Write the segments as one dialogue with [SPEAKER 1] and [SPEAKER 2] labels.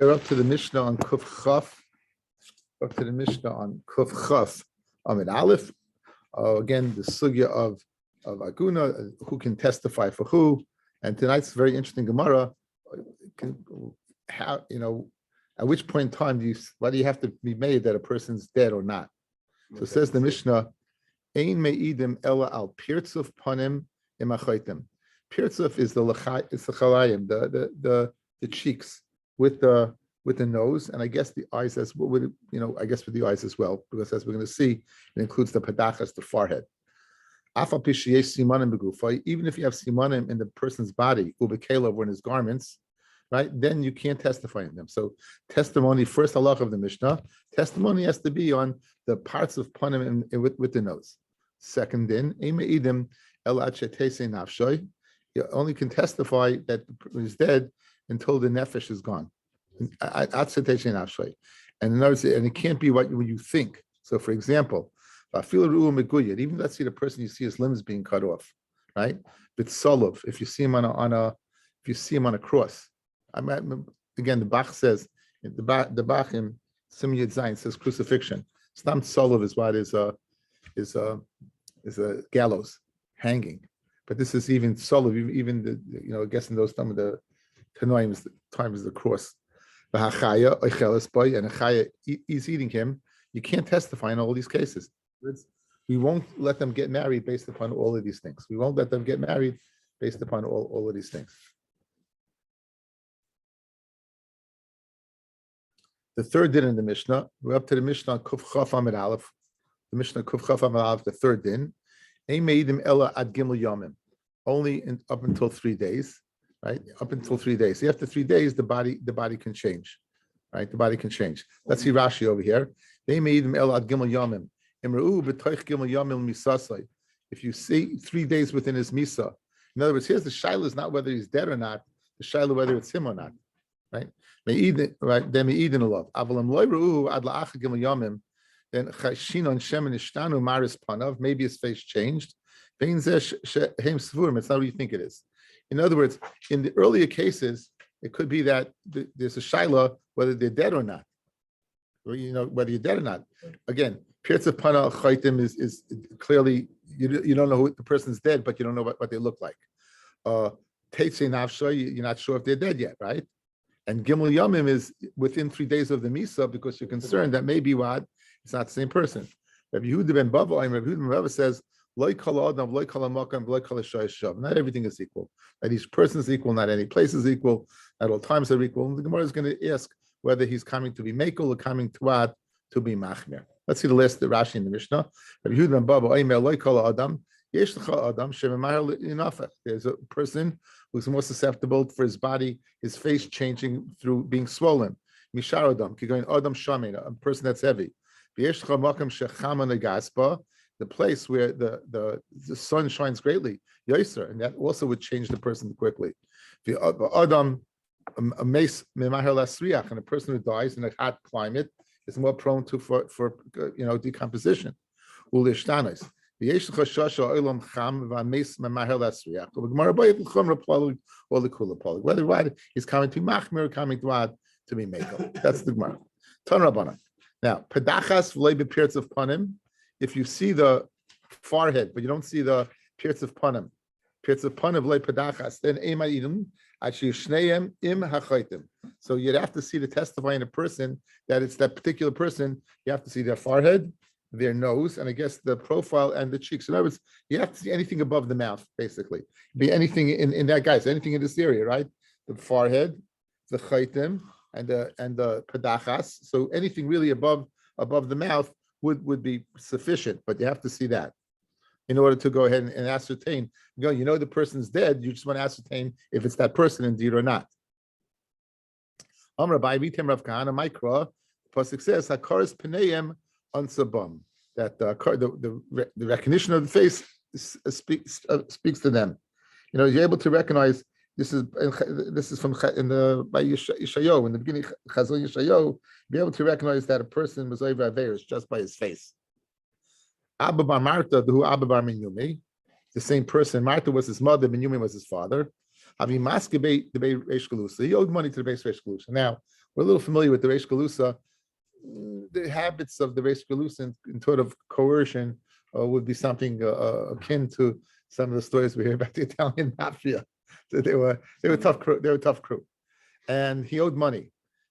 [SPEAKER 1] We're up to the Mishnah on Kuf Chaf. Up to the Mishnah on Kuf Chaf. Amid Aleph. Again, the sugya of Aguna, who can testify for who. And tonight's very interesting Gemara. How, at which point in time why do you have to be made that a person's dead or not? So it says the Mishnah, Ein me'idim ela al pirtzuf panim imachaitim. Pirtzuf is the chalayim, the cheeks with the nose, and I guess the eyes as well. I guess with the eyes as well, because as we're going to see, it includes the padachas, the forehead. Even if you have simanim in the person's body, ubekela or in his garments, right? Then you can't testify in them. So testimony, first halach of the Mishnah, testimony has to be on the parts of panim with the nose. Second, you only can testify that he's dead until the nefesh is gone. And in other words, and it can't be what you think. So, for example, even let's see the person, you see his limbs being cut off, right? But solov, if you see him on a cross, again, the Bach says the Bach in Simon Yud Zayin says crucifixion. Stam solov is what is a gallows hanging, but this is even solov, even the I guess in those time of the Tanoim times the cross. The hachaya oicheles and a chaya is eating him. You can't testify in all these cases. We won't let them get married based upon all of these things. We won't let them get married based upon all of these things. The third din in the Mishnah, we're up to the Mishnah on Kuf Chaf Amid Aleph. The Mishnah Kuf Chaf Amid Aleph, the third din. Ein meidim ela ad gimel yomim. Only up until 3 days, right? Up until 3 days. So after 3 days, the body can change, right? The body can change. Let's see Rashi over here. Ein meidim ela ad gimel yomim. Imra'u b'toich gimel yomim misasai. If you see 3 days within his misa, in other words, here's the shaila is not whether he's dead or not. The shaila whether it's him or not. Right? Right? Then me'idin alav. Avalam loy ru'u ad la'ach gimel yomim. Then chashin on shemen ishtanu maris panav. Maybe his face changed. Vein zeh shehem svurim. It's not what you think it is. In other words, in the earlier cases, it could be that there's a shaila whether they're dead or not. Or, whether you're dead or not. Again, pirtz pana chaitim is clearly you don't know who the person's dead, but you don't know what they look like. Teitzei nafshay, you're not sure if they're dead yet, right? And Gimel Yamim is within 3 days of the Misa because you're concerned that maybe it's not the same person. Rabbi Yehuda ben Bava says, Loi kol adam, loi kol hamakam, loi kol hashayshav. Not everything is equal. Not each person is equal, not any place is equal, not all times are equal. And the Gemara is going to ask whether he's coming to be mekel or coming to what? To be machmir. Let's see the list of Rashi in the Mishnah. Rabbi Yehuda ben Bava, Oimer, loi kol adam, yesh lecha adam, shememahar inafach. There's a person who's more susceptible for his body, his face changing through being swollen. Mishar adam, kigoin adam shamin, a person that's heavy. V'yesh lecha makam shechama negaspa, the place where the sun shines greatly, yoser, and that also would change the person quickly. The adam a mace memahar lasriach, and a person who dies in a hot climate is more prone to for decomposition. Ulishtanis. Whether he's coming to machmir or coming to ad to be mekel. That's the Gemara. Ton Rabbana. Now, pedachas v'lei b'pirtz of panim. If you see the forehead, but you don't see the pirtz of panim v'lei pedachas, then ema idum actually shneim im hachaitim. So you'd have to see the testifying a person that it's that particular person. You have to see their forehead, their nose, and I guess the profile and the cheeks. In other words, you have to see anything above the mouth, basically. Be anything in that guy's, anything in this area, right? The forehead, the chaitim, and the pedachas. So anything really above the mouth would be sufficient, but you have to see that in order to go ahead and ascertain. The person's dead. You just want to ascertain if it's that person indeed or not. Rabbi Vitem Rav Kahana Mikra, Pasuk says Hakaras Pneim Ansabam, that the recognition of the face speaks to them. You're able to recognize this is from by Yeshayahu in the beginning. Chazal Yeshayahu, be able to recognize that a person was over Averis just by his face. Abba bar Marta, who Abba bar Minyumi, the same person. Marta was his mother, Minyumi was his father. Avi maske the Reish Galusa. He owed money to the Reish Galusa. Now we're a little familiar with the Reish Galusa. The habits of the Reish Galusa in sort of coercion would be something akin to some of the stories we hear about the Italian mafia. So they were tough crew. They were a tough crew, and he owed money,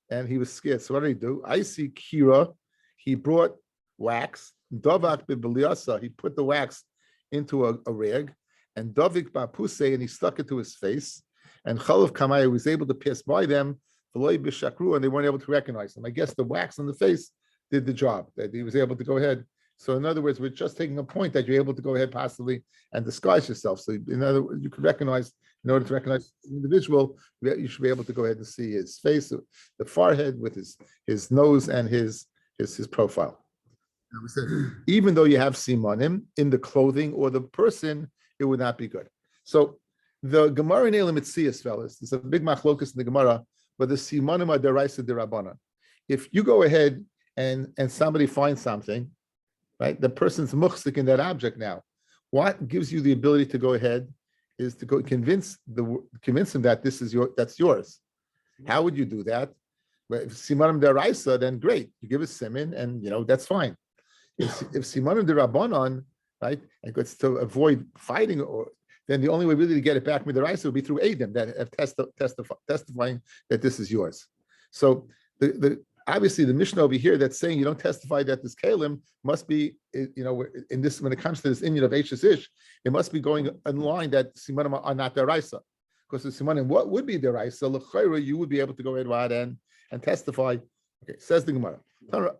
[SPEAKER 1] and he was scared. So what did he do? I see Kira. He brought wax. Dovak b'Beliasa. He put the wax into a rag, and Dovik ba'Puse, and he stuck it to his face. And Chalav Kamaya was able to pass by them, and they weren't able to recognize him. I guess the wax on the face did the job. That he was able to go ahead. So in other words, we're just taking a point that you're able to go ahead possibly and disguise yourself. So in other words, you could recognize, in order to recognize the individual, you should be able to go ahead and see his face, the forehead with his nose and his profile. And we said, even though you have simanim in the clothing or the person, it would not be good. So the Gemara in Elam Mitzias, fellas, there's a big machlokus in the Gemara, but the simanim are deraisa derabbanan. If you go ahead and somebody finds something, right? The person's muhsik in that object now. What gives you the ability to go ahead is to go convince him that that's yours. How would you do that? Well, if simanim deraisa, then great. You give a siman, and that's fine. If simanim derabanan, right, and it's to avoid fighting, then the only way really to get it back with the deraisa would be through Adam that have testifying that this is yours. So the obviously, the Mishnah over here that's saying you don't testify that this kalim must be, in this, when it comes to this Indian of Eishes Ish, it must be going in line that simanim are not deraisa. Because the simanim, what would be deraisa? L'chayra, you would be able to go ahead and testify. Okay, says the Gemara.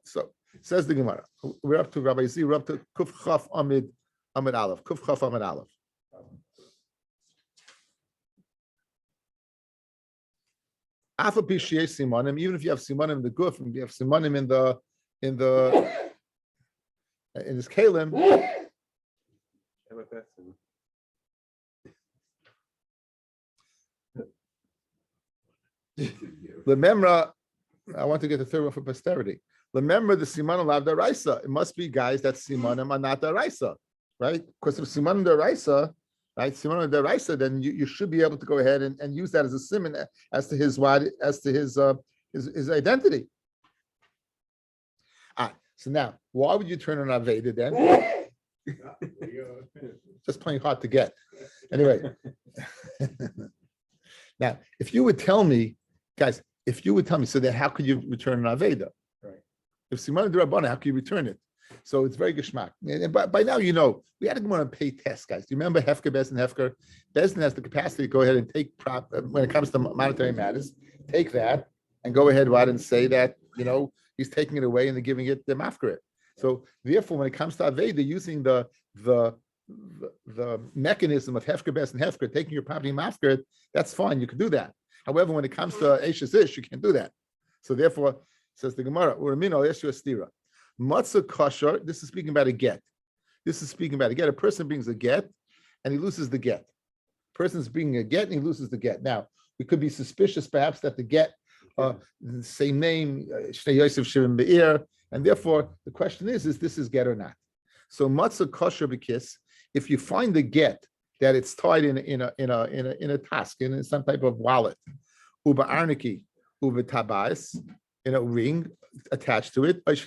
[SPEAKER 1] So says the Gemara. We're up to Rabbi Z. We're up to Kuf Chaf Amid Aleph. Kuf Chaf Amid Aleph. Even if you have simanim in the guf, and you have simanim in this kalim. Remember, I want to get the third one for posterity. Remember the simanim of deraisa. It must be guys that simanim are not deraisa, right? Because if simanim deraisa, right, simanim deraisa, then you should be able to go ahead and use that as a siman as to his identity. So now, why would you turn on Aveda then? Just playing hard to get. Anyway, now if you would tell me, guys, so then how could you return an Aveda? Right. If simanim derabanan, how can you return it? So it's very geschmack. And by now, we had to go on and pay tests, guys. Do you remember Hefker, Bezdin, Hefker? Bezdin has the capacity to go ahead and take when it comes to monetary matters, take that and go ahead and say that, he's taking it away and they're giving it the mafkaret. So therefore, when it comes to Aveda, using the mechanism of Hefker, Bezdin, Hefker, taking your property mafkaret, that's fine. You can do that. However, when it comes to Eishes Ish, you can't do that. So therefore, says the Gemara, Uramino Yeshu Astira. Matzah kosher, this is speaking about a get. A person brings a get and he loses the get. Person's bringing a get and he loses the get. Now, we could be suspicious perhaps that the get, same name, Shnei Yosef Shimon Be'er, and therefore the question is this is get or not? So matzah kosher b'kis, if you find the get that it's tied in a task, in some type of wallet, uba arniki, uba tabais, in a ring attached to it. It's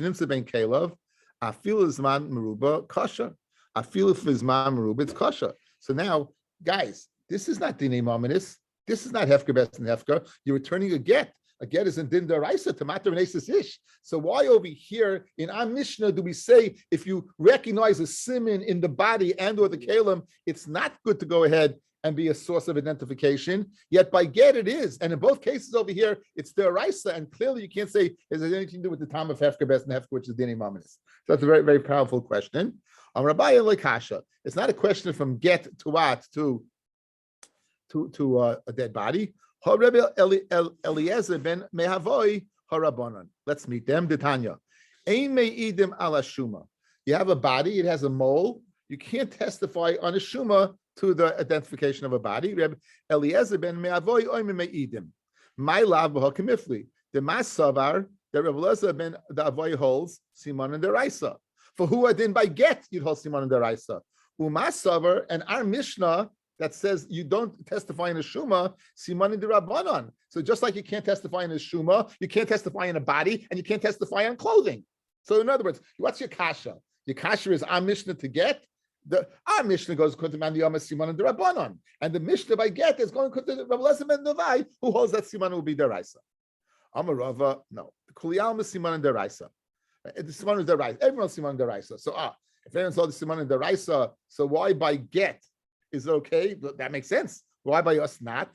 [SPEAKER 1] kosher. So now, guys, this is not dinei mominus. This is not hefker best and hefker. You're returning a get. A get is in din deraisa to matter and ish. So why over here in our Mishnah do we say if you recognize a siman in the body and or the kalim, it's not good to go ahead and be a source of identification, yet by get it is. And in both cases over here, it's the Raisa, and clearly you can't say, is there anything to do with the time of Hefker, Best and Hefker, which is Dini Mamonis? So that's a very, very powerful question. Rabbi and Lekasha, it's not a question from get to what, to a dead body. Eliezer ben Mehavoi Harabanan. Let's meet them. Detanya. Ein me'idim ala shuma. You have a body, it has a mole. You can't testify on a shuma to the identification of a body. Eliezer ben Me'avoy oim me'idim. My lav b'hakimifli. The masavar that Rabbi Eliezer ben the avoy holds siman and deraisa. For who are then by get you'd hold siman and deraisa. Umasavar and our Mishnah that says you don't testify in a shuma, siman in the rabbanon. So just like you can't testify in a shuma, you can't testify in a body, and you can't testify on clothing. So in other words, what's your kasha? Your kasha is our Mishnah to get. Our Mishnah goes to man the siman in the rabbanon, and the Mishnah by get is going to Rabbi Eliezer ben Nevai, who holds that siman will be deraisa. Amarava, no. The kuliyal siman in deraisa. The siman is deraisa. Everyone's siman in deraisa. So if everyone saw the siman in deraisa, so why by get is it okay? That makes sense. Why by us not?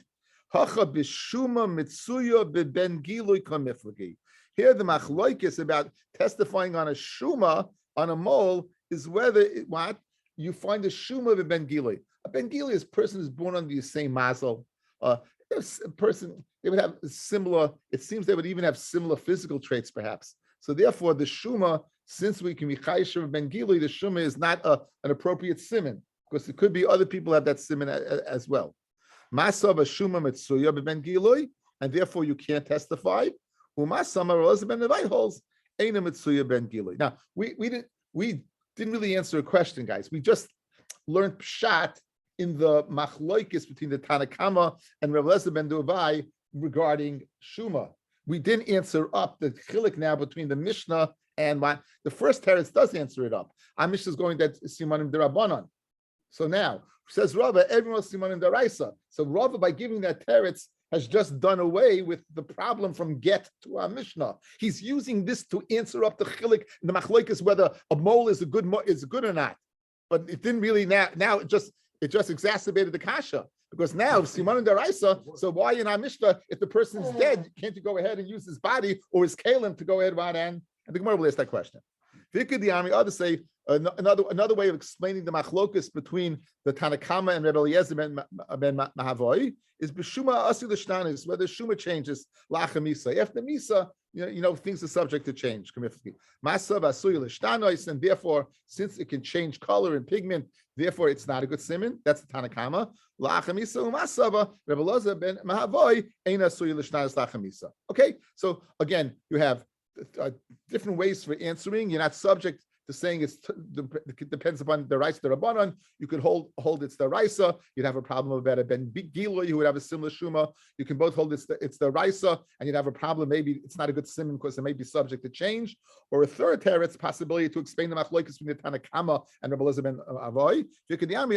[SPEAKER 1] Hacha b'shuma mitzuya b'ben gilui kamiflagi. Here the machloikis about testifying on a shuma, on a mole, is whether what you find a shuma b'ben gilui. A ben gilui is a person who's born under the same mazel. A person, they would have similar, it seems they would even have similar physical traits perhaps. So therefore the shuma, since we can be chaysher ben gilui, the shuma is not an appropriate siman, because it could be other people have that siman as well. Masav shuma mitzuya ben gilui, and therefore you can't testify. Umasama Eliezer ben Nevai holds eina mitzuya ben gilui. Now we didn't really answer a question, guys. We just learned pshat in the machloikis between the Tanakama and Rabbi Eliezer ben Nevai regarding shuma. We didn't answer up the chilik now between the Mishnah and the first teretz does answer it up. Our Mishnah is going that simanim derabanan. So now says Rava, everyone was simanim deraisa. So Rava, by giving that teretz, has just done away with the problem from get to our Mishnah. He's using this to answer up the chilik, the machloikis, whether a mole is good or not. But it didn't really now it just exacerbated the kasha. Because now siman and deraisa, so why in our Mishnah, if the person's dead, can't you go ahead and use his body or his kalim to go ahead and the Gemara will ask that question. Vikad others say another way of explaining the machlokus between the Tanakama and Rabbi Eliezer ben Mahavoi is b'shuma asu l'shtanis, whether shuma changes lacha misa. After misa, things are subject to change. Masav asuy l'shtanis, and therefore, since it can change color and pigment, therefore it's not a good siman. That's the Tanakama. Lacha misa umasava Rabbi Eliezer ben Mahavoi ein asuy l'shtanis lacha misa. Okay, so again, you have different ways for answering. You're not subject to saying it depends upon the rice, the rabbanon. You could hold it's the raisa. You'd have a problem about a ben gilui who would have a similar shuma. You can both hold it's the raisa, and you'd have a problem. Maybe it's not a good simon because it may be subject to change. Or a third teretz possibility to explain the machlokes between the Tanakama and Rabbi Eliezer ben Avoy. Everyone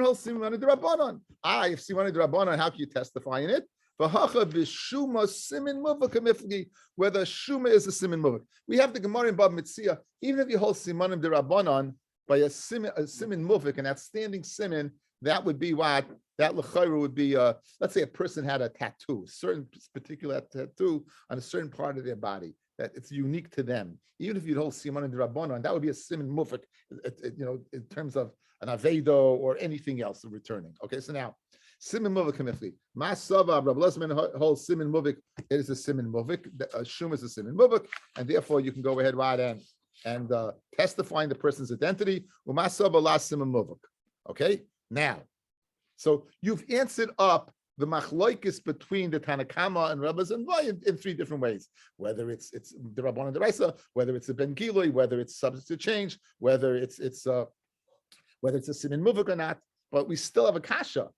[SPEAKER 1] holds siman the rabbanon. If siman the rabbanon, how can you testify in it? Whether shuma is a siman muvak. We have the Gemara in Bab Mitzia. Even if you hold simanim derabanan by a siman muvak, an outstanding siman, that would be what that l'chayru would be. Let's say a person had a tattoo, a certain particular tattoo on a certain part of their body that it's unique to them. Even if you hold simanim derabanan, that would be a siman muvak. In terms of an avedo or anything else of returning. Okay, so now. Siman muvik kamifli. Masava Rabbi Eliezer ben holds siman muvik. It is a siman muvik. Shum is a siman muvik, and therefore you can go ahead and testifying the person's identity. Umasava la siman muvik. Okay. Now, so you've answered up the machloikis between the Tanakama and Rabbi Eliezer in three different ways. Whether it's the Rabban and the Raisa, whether it's a ben gilui, whether it's subject to change, whether it's a siman muvik or not. But we still have a kasha.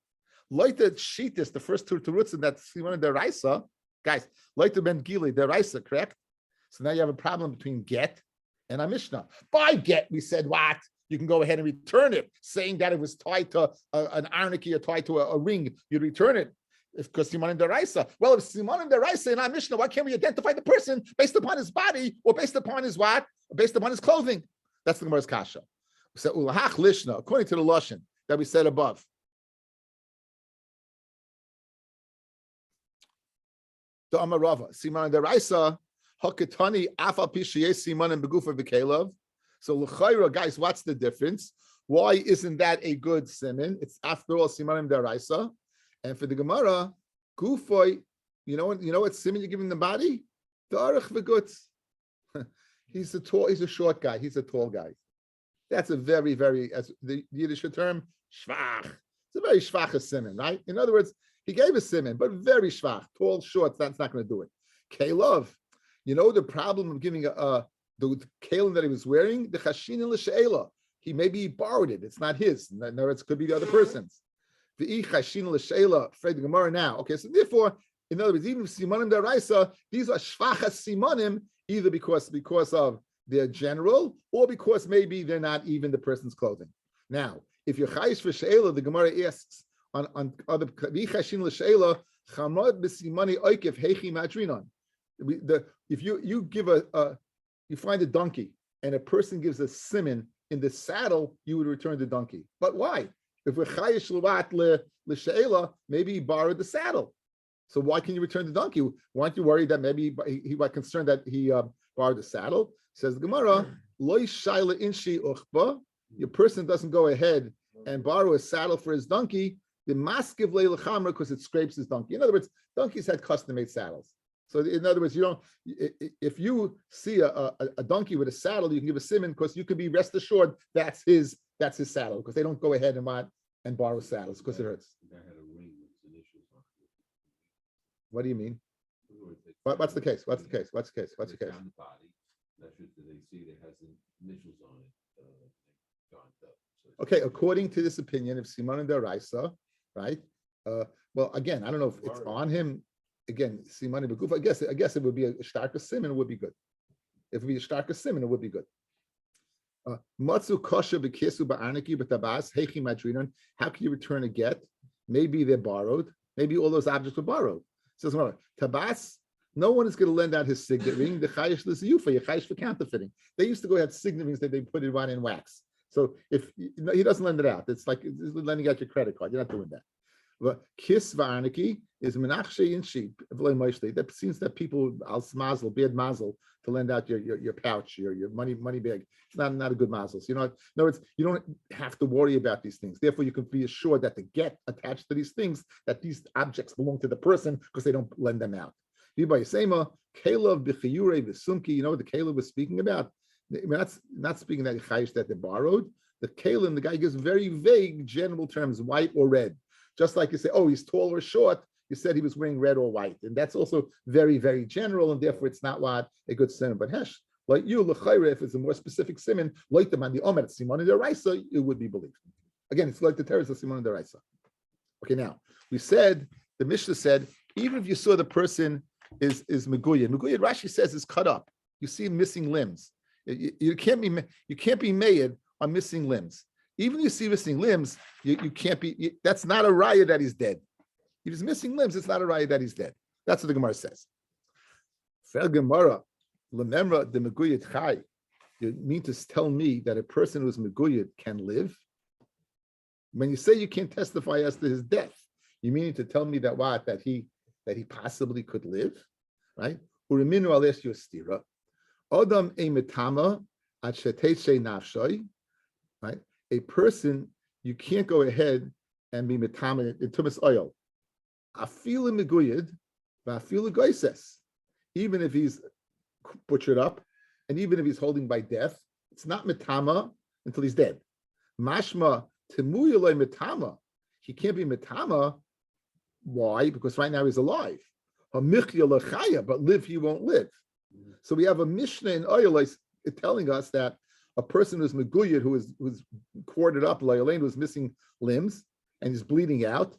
[SPEAKER 1] Like the Shitas, the first two roots in that siman the Raisa, guys, like the Ben Gili, the Raisa, correct? So now you have a problem between get and a Mishnah. By get, we said what? You can go ahead and return it, saying that it was tied to an arniki or tied to a ring. You'd return it because siman the Raisa. Well, if siman the Raisa in our Mishnah, why can't we identify the person based upon his body or based upon his what? Or based upon his clothing? That's the Gemara's kasha. So ulahach lishna, according to the lashon that we said above. The Amarava, Siman Deraisa, Hakatani, Afa Pishiye Siman and Begufa Vikelav. So L'chayra, guys, what's the difference? Why isn't that a good siman? It's after all Siman Deraisa. And for the Gemara, Gufoy, you know what siman you're giving the body? Darach V'gutz. He's a short guy, he's a tall guy. That's a very, very, as the Yiddish term, shvach. It's a very shvach siman, right? In other words, he gave a siman, but very shvach, tall, short. That's not going to do it. Kalov, the problem of giving the kalim that he was wearing, the chashin l'she'ela. maybe he borrowed it. It's not his. In other words, it could be the other person's. The afraid the Gemara now. Okay, so therefore, in other words, even simanim daraisa, these are shvachas simanim, either because of their general, or because maybe they're not even the person's clothing. Now, if you're chayish for she'ela, the Gemara asks on other v'chashin l'she'ela chamad b'simani oikev heichi madrinon. If you give you find a donkey and a person gives a siman in the saddle, you would return the donkey. But why? If we're chayish l'vat l'she'ela, maybe he borrowed the saddle. So why can you return the donkey? Why aren't you worried that maybe he was concerned that he borrowed the saddle? Says the Gemara, loy shayla inshi uchba. Your person doesn't go ahead and borrow a saddle for his donkey. The maskiv leilachamra because it scrapes his donkey. In other words, donkeys had custom-made saddles. So in other words, you don't. If you see a donkey with a saddle, you can give a simon because you can be rest assured that's his saddle because they don't go ahead and borrow saddles because it hurts. What do you mean? What's the case? What's the case? What's the case? What's the case? Okay, according to this opinion of Simon and Daraisa, right? Well, again, I don't know if it's on him. Again, Simon and Beguf. I guess it would be a starker simon. It would be good. If it would be a starker simon, it would be good. Matzu kosher b'kesu ba'arniki b'tabas heichi madrinon. How can you return a get? Maybe they're borrowed. Maybe all those objects were borrowed. Says Tabas, no one is going to lend out his signet ring. The chayish l'ziyufa, your chayish for counterfeiting. They used to go ahead signet rings that they put it on in wax. So if he doesn't lend it out, it's like lending out your credit card. You're not doing that. But kiss v'arniki is menachshe in sheep. That seems that people al mazel, bad mazel, to lend out your pouch, your money bag. It's not a good mazel. So you don't have to worry about these things. Therefore, you can be assured that the get attached to these things, that these objects belong to the person because they don't lend them out. By Sema, Caleb b'chiyure v'sumki. You know what the Caleb was speaking about? We're not speaking that chayish that they borrowed. The Caleb, the guy gives very vague general terms, white or red. Just like you say, oh, he's tall or short, you said he was wearing red or white. And that's also very, very general, and therefore it's not what a good simon. But hesh, like you, l'chayre, if it's a more specific simon, like the man, the omer, simon deraisa, it would be believed. Again, it's like the terrors of simon deraisa. Okay, now, the Mishnah said, even if you saw the person is meguyed, Rashi says is cut up. You see missing limbs. You can't be made on missing limbs. Even if you see missing limbs, you can't be. That's not a raya that he's dead. If he's missing limbs, it's not a raya that he's dead. That's what the Gemara says. Fel Gemara, lememra de meguyed chai. You mean to tell me that a person who's meguyed can live? When you say you can't testify as to his death, you mean to tell me that he possibly could live, right? Uriminu ales yostira. Adam e metama at sheteshe nafshay, right? A person, you can't go ahead and be metama in tumas oil. Afilu meguyed, va'afilu goises. Even if he's butchered up, and even if he's holding by death, it's not metama until he's dead. Mashma temuyaloi metama. He can't be metama. Why? Because right now he's alive. But live he won't live. So we have a Mishnah in Oyolais telling us that a person who's meguyed, who's corded up, who's missing limbs, and he's bleeding out,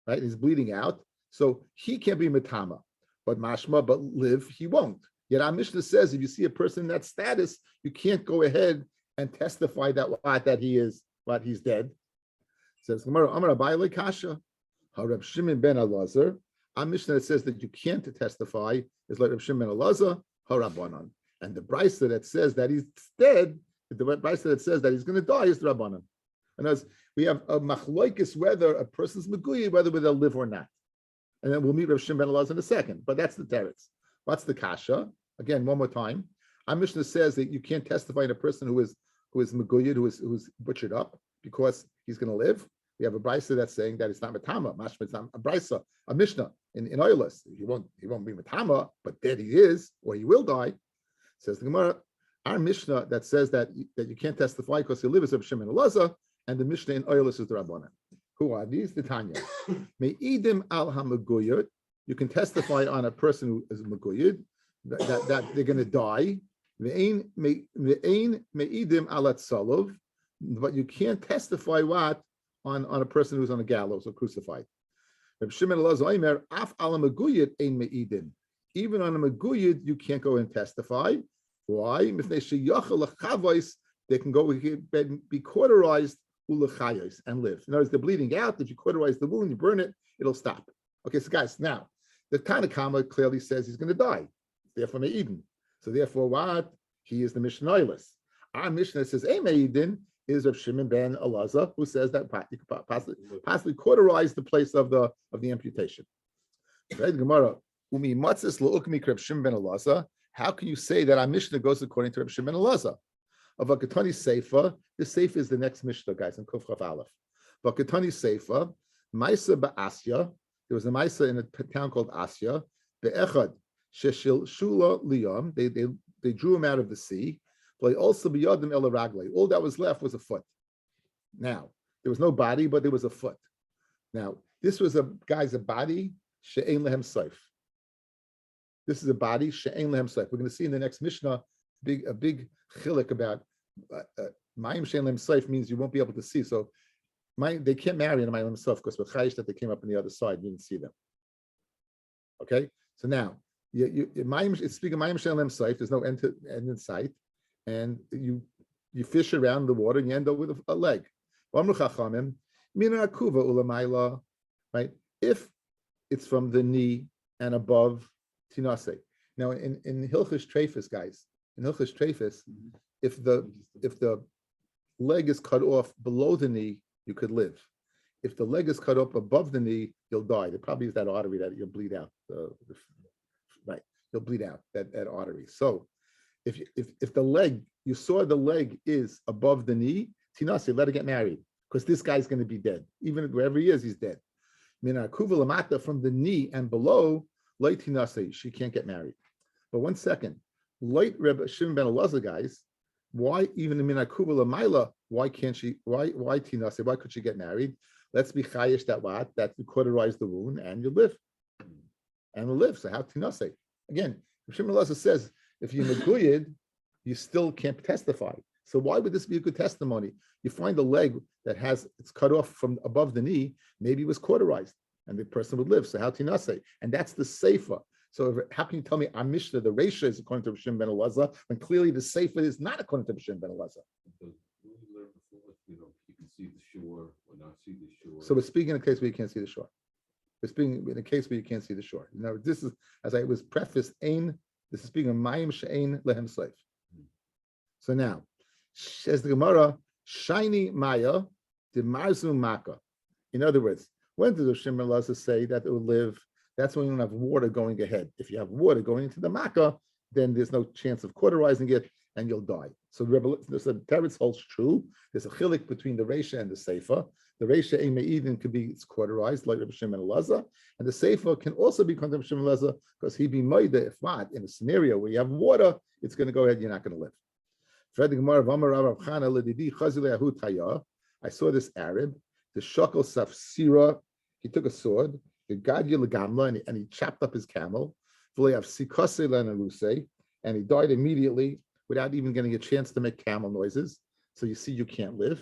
[SPEAKER 1] right? He's bleeding out. So he can't be metama, but mashma, but live he won't. Yet our Mishnah says if you see a person in that status, you can't go ahead and testify that he's dead. It says Amar Abai Kasha, Reb Shimon ben Elazar. Our Mishnah that says that you can't testify is like Reb Shimon ben Elazar, Harabanan. And the brisa that says that he's dead, the brisa that says that he's going to die is the Rabbanan. And as we have a machloikis whether a person's meguyed, whether they'll live or not. And then we'll meet Reb Shimon ben Elazar in a second. But that's the teretz. What's the kasha? Again, one more time. Our Mishnah says that you can't testify in a person who is meguyed, who's butchered up, because he's going to live. We have a brisa that's saying that it's not metama. Mashma, it's not a brisa, a Mishnah in Oilus. He won't be metama, but dead he is, or he will die. Says the Gemara, our Mishnah that says that you can't testify because you live as Reb Shimon ben Elazar, and the Mishnah in Oilus is the Rabbanan. Who are these? The Tanya. Me'idim al hameguyed. You can testify on a person who is meguyed that they're going to die. Me'ein me'idim al atzalov. but you can't testify what on a person who's on a gallows or crucified. Reb Shimon Elazar Omer, af ala meguyed ein meidin. Even on a meguyed, you can't go and testify. Why? They can go be cauterized and live. In other words, they're bleeding out. If you cauterize the wound, you burn it, it'll stop. Okay, so guys, now the Tanakama clearly says he's going to die. Therefore, Me'idin. So therefore, what? He is the Mishnah. Our Mishnah says, Me'idin is of Shimon ben Elazar, who says that you could possibly cauterize the place of the amputation. Right? Gemara, Umi matzis lo'ukmi Reb Shimon ben Elazar. How can you say that our Mishnah goes according to Reb Shimon ben Elazar? Of Vakatani Seifa, the Seifa is the next Mishnah, guys, in Kuf Chaf Aleph. Vakatani Seifa, Maisa ba'Asya, there was a Maisa in a town called Asya, Be'echad, Sheshil Shula Liyam, they drew him out of the sea, but also Biyadim El Raglei. All that was left was a foot. Now, there was no body, but there was a foot. Now, this was a body, She'ein Lehem Seif. This is a body, She'ein Lehem Seif. We're going to see in the next Mishnah a big chilik about Mayim She'ein Lehem Seif means you won't be able to see. So they can't marry in Mayim Seif because with Chayish that they came up on the other side, you didn't see them. Okay, so now it's speaking of Mayim She'ein Lehem Seif. There's no end in sight, and you fish around the water and you end up with a leg. Right? If it's from the knee and above Tinase. Now in Hilchos Treifus, guys, in Hilchos Treifus, if the leg is cut off below the knee, you could live. If the leg is cut up above the knee, you'll die. There probably is that artery that you'll bleed out. Right, you'll bleed out that artery. So if the leg, you saw the leg is above the knee, Tinase, let her get married, because this guy's going to be dead. Even wherever he is, he's dead. From the knee and below, light Tinase, she can't get married. But one second, light Rebbe Shimon ben Elazar, guys, why even in Minakuva Lamaila, why can't she, why Tinase, why could she get married? Let's be chayish that you cauterize the wound and you live. And you live. So how Tinase? Again, Shimon ben Elazar says, if you're Meguyed, you still can't testify. So why would this be a good testimony? You find a leg that it's cut off from above the knee, maybe it was cauterized, and the person would live. So how Tinase? And that's the Seifa. So how can you tell me our Mishnah, the Reisha is according to Shimon ben Elazar, when clearly the Seifa is not according to Shimon ben Elazar? You can see the shore or not see the shore. So we're speaking in a case where you can't see the shore. We're speaking in a case where you can't see the shore. Now, this is, as I was prefaced, this is speaking of Mayim She'ein Lehem Seif. So now, says the Gemara, Shiny Maya, de Marzu Maka. In other words, when does Shimon ben Elazar say that it will live? That's when you don't have water going ahead. If you have water going into the Makkah, then there's no chance of cauterizing it, and you'll die. So the Teretz holds true. There's a chilik between the Reisha and the Seifa. The Reisha Ein Me'idin could be cauterized like Rabbi Shimon ben Elazar, and the Seifa can also be cauterized Shimon ben Elazar because he'd be Maida. If not, in a scenario where you have water, it's going to go ahead. You're not going to live. I saw this Arab, the Shakal Safsira. He took a sword, and he chopped up his camel, and he died immediately without even getting a chance to make camel noises. So you see, you can't live.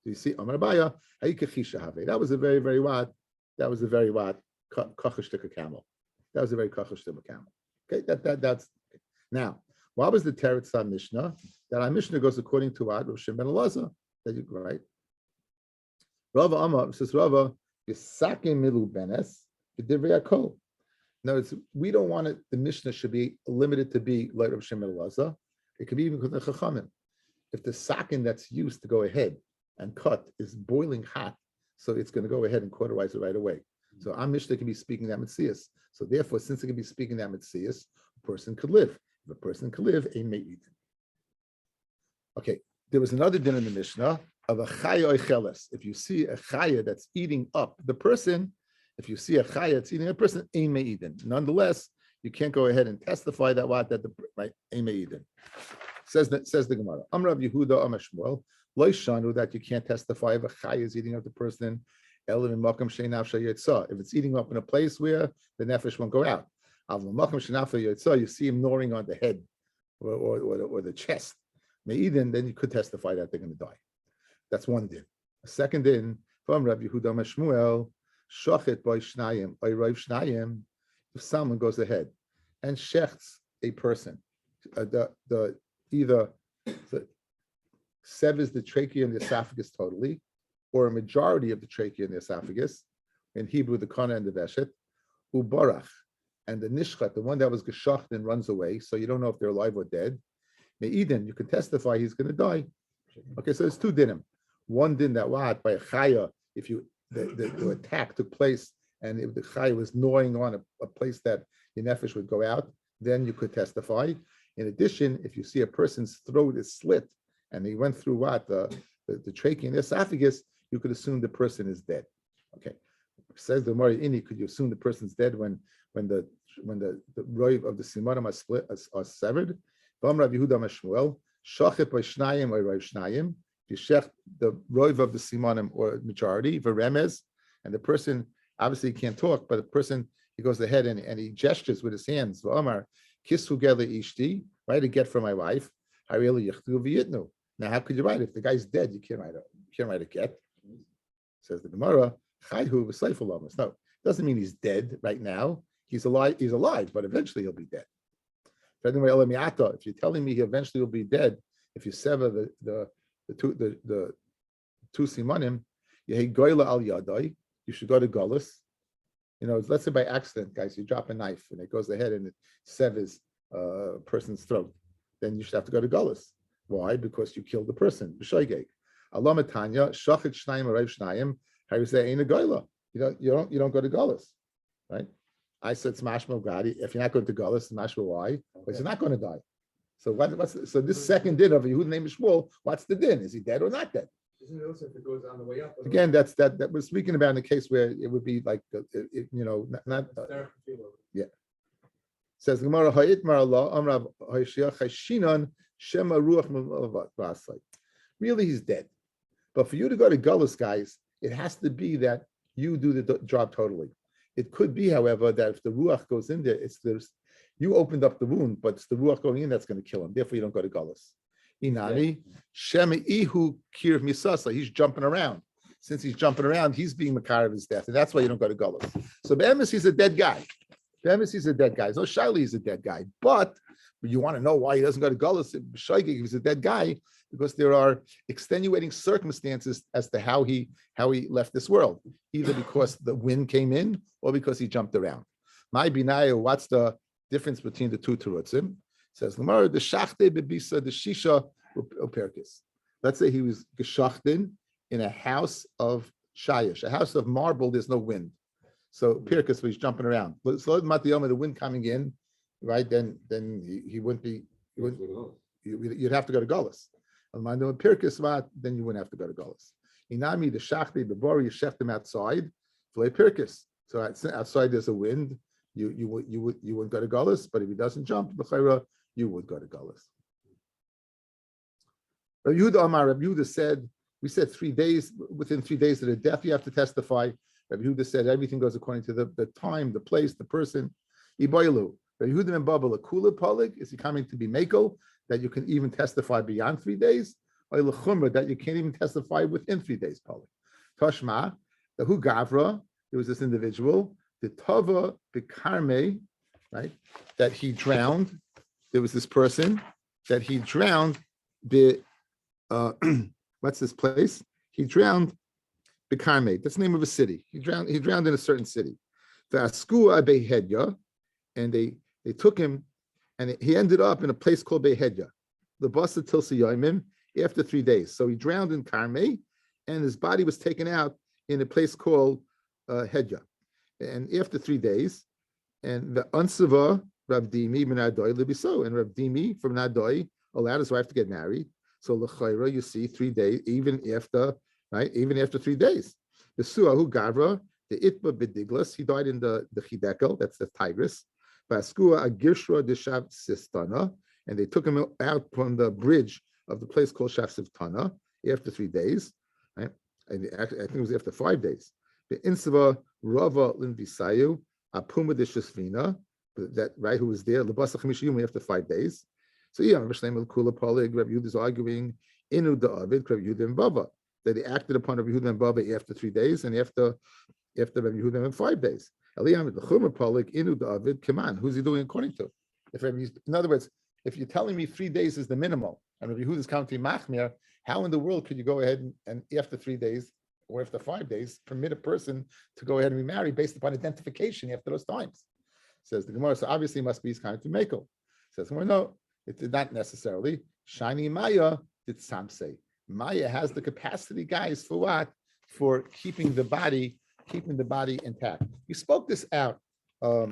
[SPEAKER 1] So you see, that was a very, very wad. That was a very wad kachashtika camel. That was a very kachashtika camel. Okay, that's now. What was the Teretz Mishnah? That our Mishnah goes according to what Rav Shimon ben Elazar. That you right. Rava Amar says Rava Yisakim Milu Benes V'Divrei Hakol. No, we don't want it. The Mishnah should be limited to be like Rav Shimon ben Elazar. It could be even because of Chachamim. If the sakin that's used to go ahead and cut is boiling hot, so it's going to go ahead and cauterize it right away. So our Mishnah can be speaking that Metzias. So therefore, since it can be speaking that Metzias, a person could live. If a person could live, a may eat. Okay, there was another din in the Mishnah of a chaya oicheles. If you see a chaya that's eating up the person, if you see a chaya that's eating a person, a may eat. Nonetheless, you can't go ahead and testify that the right a may eat. Says the Gemara. Amrav Yehuda Amar Shmuel lo shanu that you can't testify if a chaya is eating up the person. If it's eating up in a place where the nefesh won't go out. You see him gnawing on the head or the chest. Then you could testify that they're going to die. That's one din. A second din from Rabbi Yehuda Mashmuel, shochet by shnayim, by roiv shnayim. If someone goes ahead and shechts a person, either severs the trachea and the esophagus totally, or a majority of the trachea and the esophagus, in Hebrew the kana and the veshet, ubarach, and the nishchat, the one that was geshacht and runs away, so you don't know if they're alive or dead. Me'idin, you can testify he's going to die. Okay, so there's two dinim. One din that by a chaya, if the attack took place and if the chaya was gnawing on a place that your nefesh would go out, then you could testify. In addition, if you see a person's throat is slit and he went through the trachea and the esophagus, you could assume the person is dead. Okay, says the Mari Ini, could you assume the person's dead when the roiv of the simanim are split are severed? Rabbi Yehuda Mashmuel, shachet by shnayim or roiv shnayim. You shech the roiv of the simanim or majority, v'remez, and the person obviously can't talk, but the person he goes ahead and he gestures with his hands. V'omar kisu gele ishti, write a get for my wife. Harili yichtu v'yitnu. Now, how could you write it? If the guy's dead, you can't write a get. Says the Gemara, chayhu v'seifu lamas. No, it doesn't mean he's dead right now. He's alive, but eventually he'll be dead. If you're telling me he eventually will be dead, if you sever the two simanim, you should go to Golus. Let's say by accident, guys, you drop a knife and it goes ahead and it severs a person's throat. Then you should have to go to Golus. Why? Because you killed the person. Allah matanya shachet shnayim arev shnayim. How you say ain't a goyla? You don't go to Golus, right? I said smashmo gadi. If you're not going to Golus, smashmo why? Because you're not going to die. So so this second din of Yehuda named Shmuel, what's the din? Is he dead or not dead?
[SPEAKER 2] Isn't it also if it goes on the way up?
[SPEAKER 1] Again, that we're speaking about in the case where it would be like not yeah. Says Gemara Ha'itmar Allah Amrav Ha'ishiach Hashinan Shema Ruach Vasai. Really, he's dead. But for you to go to Gullus, guys, it has to be that you do the job totally. It could be, however, that if the Ruach goes in there, you opened up the wound, but it's the Ruach going in that's going to kill him. Therefore, you don't go to Gullus. Inani Shema Ihu Kir Misasa. He's jumping around. Since he's jumping around, he's being Makar of his death, and that's why you don't go to Gullus. So Be'emes, he's a dead guy. He's a dead guy. So Shaili is a dead guy. But you want to know why he doesn't go to Gullus? Shaigi, he's a dead guy because there are extenuating circumstances as to how he left this world, either because the wind came in or because he jumped around. My binaya, what's the difference between the two terutzim? Says Gemara, the shachte bebisa the shisha uperkis. Let's say he was geshachten in a house of shayish, a house of marble. There's no wind. So Pirkus, he's jumping around. So Matiyoma, the wind coming in, right? Then he wouldn't be. You'd have to go to Gullus. Pirkus, then you wouldn't have to go to Gullus. Inami the shachti bebori, you sheft him outside. Flay Pirkus. So outside there's a wind. You wouldn't go to Gullus, but if he doesn't jump, you would go to Gullus. Rabbi Yehuda said, we said 3 days. Within 3 days of the death, you have to testify. Rabbi Yehuda said everything goes according to the time, the place, the person. Iboilu. Rabbi Yehuda and Baba Lakula Polig, is he coming to be Mako, that you can even testify beyond 3 days? Or Lechumra, that you can't even testify within 3 days, Polig. Toshma, the Hu Gavra, there was this individual, the Tova Bikarme, right, that he drowned. There was this person that he drowned, what's this place? He drowned Bikarme. That's the name of a city. He drowned in a certain city. The Askua Behedya, and they took him, and he ended up in a place called Behedya. The Basa Tilsa Yoimim, after 3 days. So he drowned in Karme, and his body was taken out in a place called Hedya. And after 3 days, and the Ansava Rav Dimi ben Adoi Libiso, and Rav Dimi from Nadoi allowed his wife to get married. So L'chaira, you see 3 days, even after 3 days. The Suahu Gavra, the Itba Bidiglas, he died in the Chidekel, that's the Tigris. Baskua Agirshra Deshav Sistana, and they took him out from the bridge of the place called Shav Sivtana after 3 days. Right? And I think it was after 5 days. The Insava Rava Linvisayu, Apuma de Shasvina, that right, who was there, Labasa Chamishiyumi after 5 days. So yeah, Mishlem El Kula Polig, Rabbi Yehuda is arguing Inu Da'avid, Rabbi Yehuda and Bava. that he acted upon Rabbi Yehuda and Baba after 3 days, and after Rabbi Yehuda in 5 days. Who's he doing according to? In other words, if you're telling me 3 days is the minimal, and Rabbi Yehuda is counting machmir, how in the world could you go ahead and after 3 days or after 5 days permit a person to go ahead and be married based upon identification after those times? Says the Gemara, so obviously it must be his kind of mekel. Says the Gemara, no, it did not necessarily. Shiny Maya did samse. Maya has the capacity, guys, for what? For keeping the body intact. We spoke this out a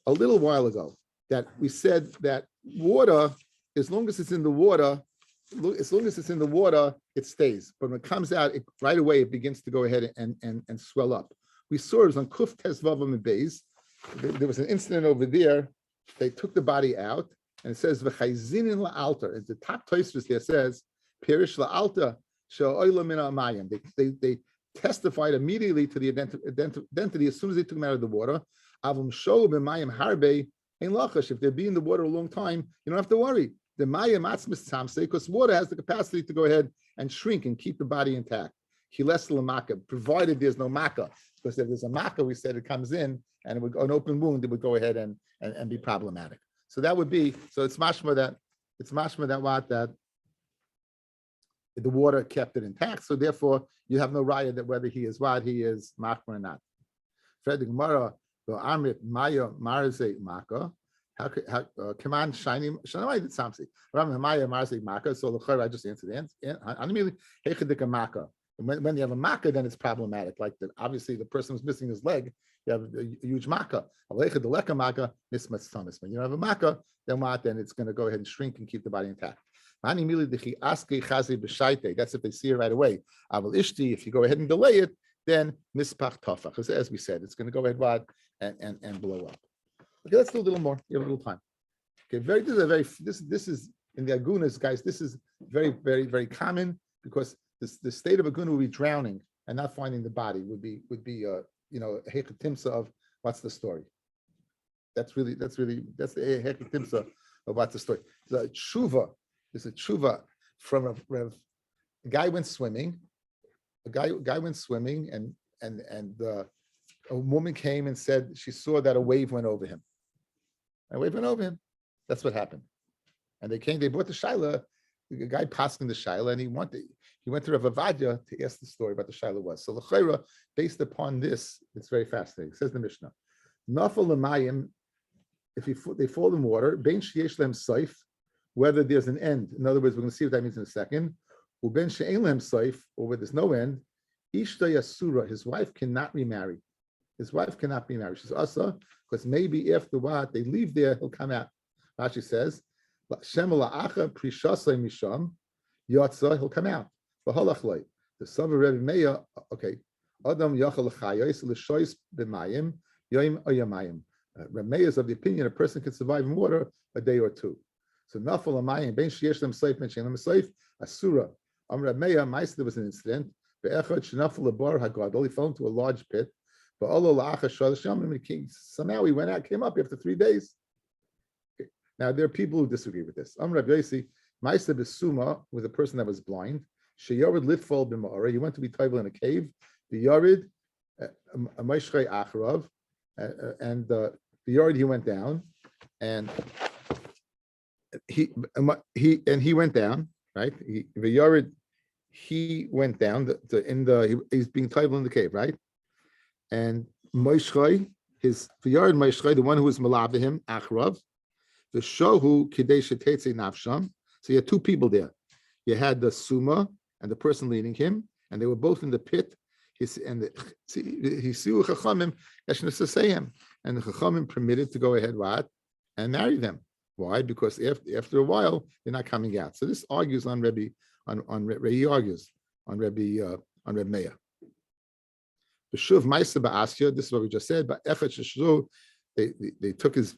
[SPEAKER 1] little while ago, that we said that water, as long as it's in the water, it stays. But when it comes out, right away it begins to go ahead and swell up. We saw it was on Kuf Tes Vavam and Beis. There was an incident over there. They took the body out, and it says v'chayzinin la'alter. And the top Tosfos there says perish la'alter she'oila min ha'mayim. They testified immediately to the identity as soon as they took them out of the water. Avum sho b'mayim harbe ein lachash. If they'll be in the water a long time, you don't have to worry. The mayim atzmis tzamse, because water has the capacity to go ahead and shrink and keep the body intact. Hiles l'maka, provided there's no maka. Because if there's a maka, we said it comes in and it would an open wound, it would go ahead and be problematic. So that would be, so it's mashma that the water kept it intact. So therefore, you have no raya that whether he is machma or not. Fred the Gemara, the Amrit Maya Marze Maka. How come on, shiny did something. Maya Marze Maka. So the I just answered the maka. When you have a makkah, then it's problematic. Like that, obviously, the person who's missing his leg, you have a huge makkah. When you have a makkah, then what? Then it's going to go ahead and shrink and keep the body intact. That's if they see it right away. If you go ahead and delay it, then mispach tafach. As we said, it's going to go ahead and blow up. Okay, let's do a little more. You have a little time. Okay, this is in the agunas, guys. This is very, very, very common because the state of aguna would be drowning and not finding the body would be a hechatimsa of what's the story. That's the hechatimsa of what's the story. The tshuva is a tshuva from a guy went swimming. A guy went swimming and a woman came and said she saw that a wave went over him. A wave went over him. That's what happened. And they brought the shaila. The guy passing the shaila, and he went to Rav Avadia to ask the story about the shaila was. So l'chayra, based upon this, it's very fascinating. It says the Mishnah, nafal l'mayim, if they fall in water, bein sheyesh lehem saif, whether there's an end. In other words, we're going to see what that means in a second. Uben she'ein lehem saif, or where there's no end. Ishta yasura, his wife cannot remarry. His wife cannot be married. She's asa, because maybe after what they leave there, he'll come out. Rashi says, misham yatsa, he'll come out. The Sava Rebbe Meya, okay. Adam yachal l'chayos l'shois b'mayim yoim oyamayim. Rebbe Meya is of the opinion a person can survive in water a day or two. So nafal amayim ben sheyesh them seif ben sheyesh them seif asura. Rebbe Meya, there was an incident. Be'echad shenafal lebar hagadol. He fell into a large pit. But somehow he went out, came up after 3 days. Okay. Now there are people who disagree with this. Rabbi Yosi, Ma'aseh Besuma was a person that was blind. Sheyarid litfol b'ma'ara. He went to be taival in a cave. The Yarid, a Maishrei Acharav, and the Yarid he went down, and he went down, right? The Yarid he went down. He's being taival in the cave, right? And Moishchai, his Yared Moishchai, the one who was Malavahim, Achrav, the Shohu Kidei Shetetze Nafsham. So you had two people there. You had the Suma and the person leading him, and they were both in the pit. And the Chachamim, and the Chachamim permitted to go ahead and marry them. Why? Because after a while they're not coming out. So this argues on Rabbi, he argues on Rabbi Meir. This is what we just said. But they took his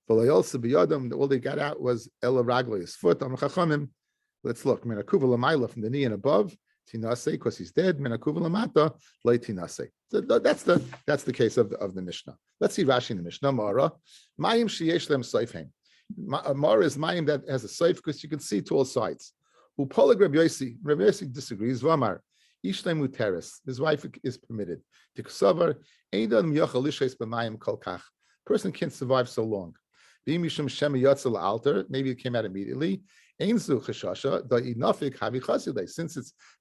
[SPEAKER 1] all they got out was Ela Ragli, his foot on Chachamim. Let's look. Menakuva Lamaila from the knee and above, Tinase, because he's dead. Menakuva Lamata, Lay Tinase. So that's the case of the Mishnah. Let's see Rashi in the Mishnah. Mara, Mayim Sheyesh Lem Seifheim. Mara is Mayim that has a safe because you can see to all sides. Upolig Rabbi Yossi. Rabbi Yossi disagrees. Vamar. Ishtay muteres. His wife is permitted. Tiksavar. Eidan yochel lishes b'mayim kol kach. Person can't survive so long. Maybe it came out immediately. Since it's mayim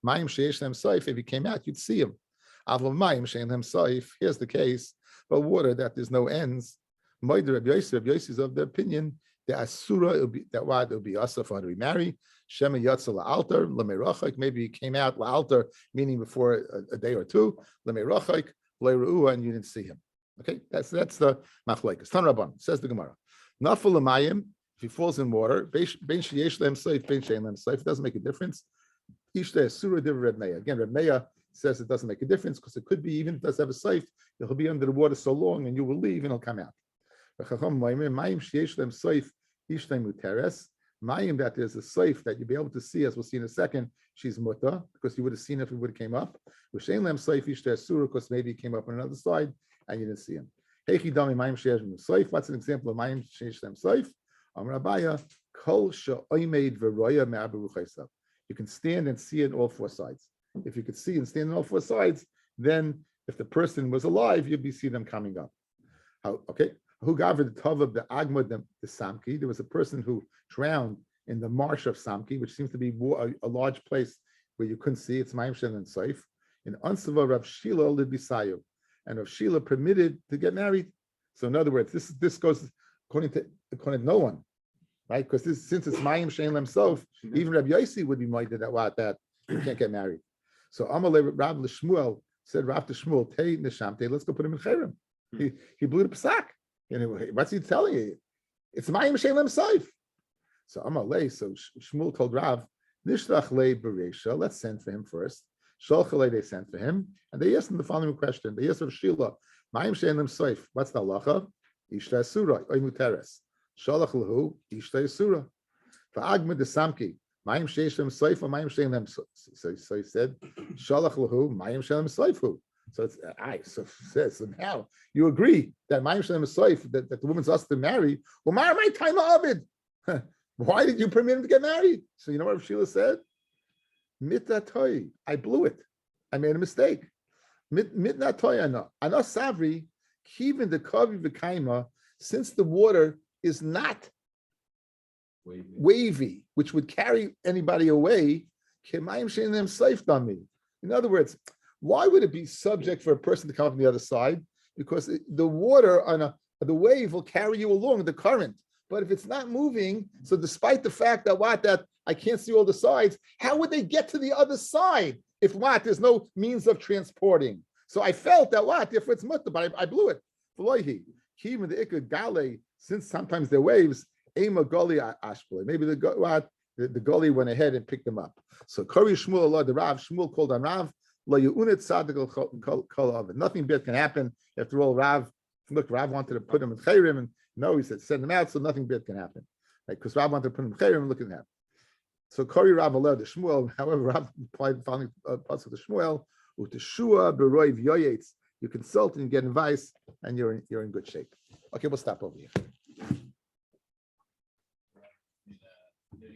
[SPEAKER 1] sheish them saif, if he came out, you'd see him. Here's the case, but water that there's no ends. Rabbi Yossi is of the opinion that asura that why it will be asa for her to remarry. Shema yatzel la'alter lemerachik. Maybe he came out la'alter, meaning before a day or two. Lemerachik le'ruah, and you didn't see him. Okay, that's the machlokes. Tan Rabban says the Gemara. Nafal l'mayim, if he falls in water, ben sheyesh lehem seif, ben shein lehem seif, it doesn't make a difference. Ishte asura div Reb Meah. Again, Reb Meah says it doesn't make a difference because it could be even if it does have a seif, he'll be under the water so long and you will leave and he'll come out. Mayim sheyesh lehem seif, ishte muteres. Mayim that there's a seif that you'll be able to see, as we'll see in a second, she's muta because you would have seen it if it would have came up. Shein lehem seif ishte asura because maybe he came up on another side and you didn't see him. What's an example of mayim sheyesh lehem seif? You can stand and see it all four sides. If you could see and stand on all four sides, then if the person was alive, you'd be seeing them coming up. Okay. Who gathered the tava the agma the samki? There was a person who drowned in the marsh of Samki, which seems to be a large place where you couldn't see. It's mayim sheyesh lehem seif. In Ansava Rav Shila Libisayu, and Rav Shila permitted to get married. So in other words, this goes according to no one, right? Because since it's mayim sheyesh lehem seif, even Rabbi Yossi would be minded that you can't get married. So Amalei Rav L'Shmuel said, Rav to Shmuel, Tei Neshamte, let's go put him in Cherem. He blew the Pesach. What's he telling you? It's mayim sheyesh lehem seif. So Amalei, so Shmuel told Rav, Nishlach lei Bereisha, let's send for him first. Sholchalei, they sent for him, and they asked him the following question. They asked Rav Shila, mayim sheyesh lehem seif, what's the halacha? Ishta asura, oy muteres. Shalach lahu, ishta asura. Va'agma de samki, mayim sheyesh lehem seif, or mayim sheyesh lehem seif. So he said, Shalach lahu, mayim sheyesh lehem seif. So it's so now you agree that mayim sheyesh lehem seif, that the woman's asked to marry. Well, my time of it. Why did you permit him to get married? So you know what Rav Shila said? Mitatoy, I blew it. I made a mistake. Mitnatoy ana savri, kivin the kavi v'kaima, since the water is not wavy, which would carry anybody away. Kemayim sheyesh lehem seif dami. In other words, why would it be subject for a person to come from the other side? Because the water on the wave will carry you along the current. But if it's not moving, so despite the fact that I can't see all the sides, how would they get to the other side if there's no means of transporting? So I felt that if it's mutta, but I blew it. Since sometimes they're waves, maybe the gully went ahead and picked them up. So Kari Shmuel Allah, the Rav Shmuel called on Rav, nothing bad can happen. After all, Rav wanted to put him in Chayrim, and no, he said send him out, so nothing bad can happen. Right? Because Rav wanted to put him in Chayrim, look at that. So Kari Rav allowed the Shmuel. However, Rav applied the following parts of the Shmuel. Uteshua beroiv yoyetz. You consult and you get advice, and you're in good shape. Okay, we'll stop over here.